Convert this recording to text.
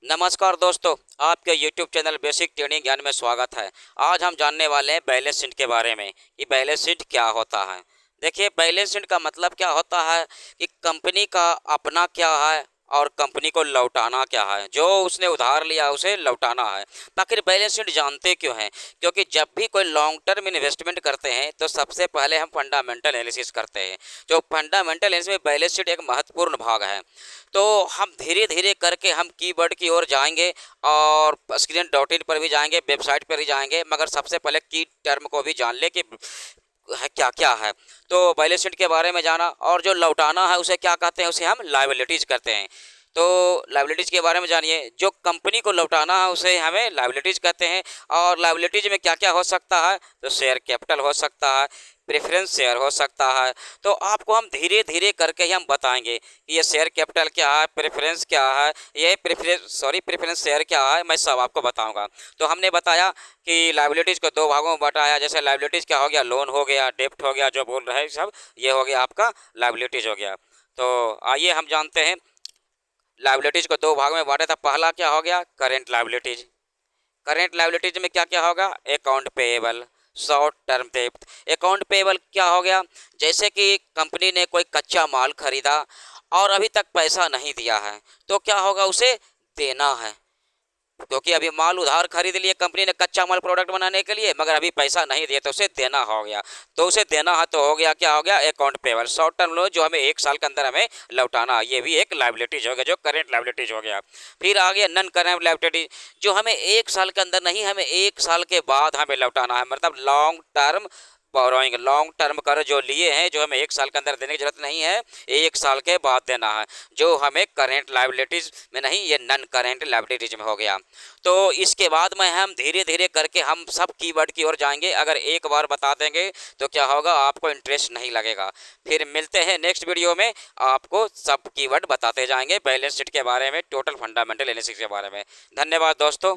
नमस्कार दोस्तों, आपके YouTube चैनल बेसिक ट्रेडिंग ज्ञान में स्वागत है। आज हम जानने वाले हैं बैलेंस शीट के बारे में कि बैलेंस शीट क्या होता है। देखिए, बैलेंस शीट का मतलब क्या होता है कि कंपनी का अपना क्या है और कंपनी को लौटाना क्या है। जो उसने उधार लिया उसे लौटाना है। आखिर बैलेंस शीट जानते क्यों हैं? क्योंकि जब भी कोई लॉन्ग टर्म इन्वेस्टमेंट करते हैं तो सबसे पहले हम फंडामेंटल एनालिसिस करते हैं। जो फंडामेंटल एनालिसिस में बैलेंस शीट एक महत्वपूर्ण भाग है। तो हम धीरे धीरे करके हम कीवर्ड की ओर जाएंगे और स्क्रीन डॉट इन पर भी जाएंगे, वेबसाइट पर भी जाएंगे, मगर सबसे पहले की टर्म को भी जान ले कि है क्या क्या है। तो बैलेंस शीट के बारे में जाना, और जो लौटाना है उसे क्या कहते हैं, उसे हम लायबिलिटीज़ कहते हैं। तो लायबिलिटीज़ के बारे में जानिए। जो कंपनी को लौटाना है उसे हमें लायबिलिटीज़ कहते हैं। और लायबिलिटीज़ में क्या क्या हो सकता है, तो शेयर कैपिटल हो सकता है, प्रेफरेंस शेयर हो सकता है। तो आपको हम धीरे धीरे करके ही हम बताएंगे कि ये शेयर कैपिटल क्या है, प्रेफरेंस क्या है, ये प्रेफरेंस शेयर क्या है, मैं सब आपको बताऊंगा। तो हमने बताया कि लायबिलिटीज़ को दो भागों में बताया। जैसे लायबिलिटीज़ क्या हो गया, लोन हो गया, डेप्ट हो गया, जो बोल रहे हैं सब, ये हो गया आपका लायबिलिटीज़ हो गया। तो आइए हम जानते हैं। लायबिलिटीज़ को दो भाग में बांटा था। पहला क्या हो गया, करेंट लायबिलिटीज़। करेंट लायबिलिटीज में क्या क्या होगा, अकाउंट पेएबल, शॉर्ट टर्म डेब्ट। अकाउंट पेएबल क्या हो गया, जैसे कि कंपनी ने कोई कच्चा माल खरीदा और अभी तक पैसा नहीं दिया है, तो क्या होगा, उसे देना है। क्योंकि अभी माल उधार खरीद लिए कंपनी ने कच्चा माल प्रोडक्ट बनाने के लिए, मगर अभी पैसा नहीं दिया तो उसे देना हो गया। तो उसे देना है तो हो गया, क्या हो गया, account payable. Short term loan जो हमें एक साल के अंदर हमें लौटाना है, ये भी एक लाइबिलिटीज हो गया, जो करेंट लाइबिलिटीज हो गया। फिर आ गया नॉन करेंट लाइबिलिटीज, जो हमें एक साल के अंदर नहीं, हमें एक साल के बाद हमें लौटाना है। मतलब long term borrowing, long term कर्ज जो लिए हैं, जो हमें एक साल के अंदर देने की जरूरत नहीं है, एक साल के बाद देना है, जो हमें करेंट लाइबिलिटीज में नहीं, ये नॉन करेंट लाइबिलिटीज में हो गया। तो इसके बाद में हम धीरे धीरे करके हम सब कीवर्ड की ओर जाएंगे। अगर एक बार बता देंगे तो क्या होगा, आपको इंटरेस्ट नहीं लगेगा। फिर मिलते हैं नेक्स्ट वीडियो में, आपको सब कीवर्ड बताते जाएंगे बैलेंस शीट के बारे में, टोटल फंडामेंटल एनालिसिस के बारे में। धन्यवाद दोस्तों।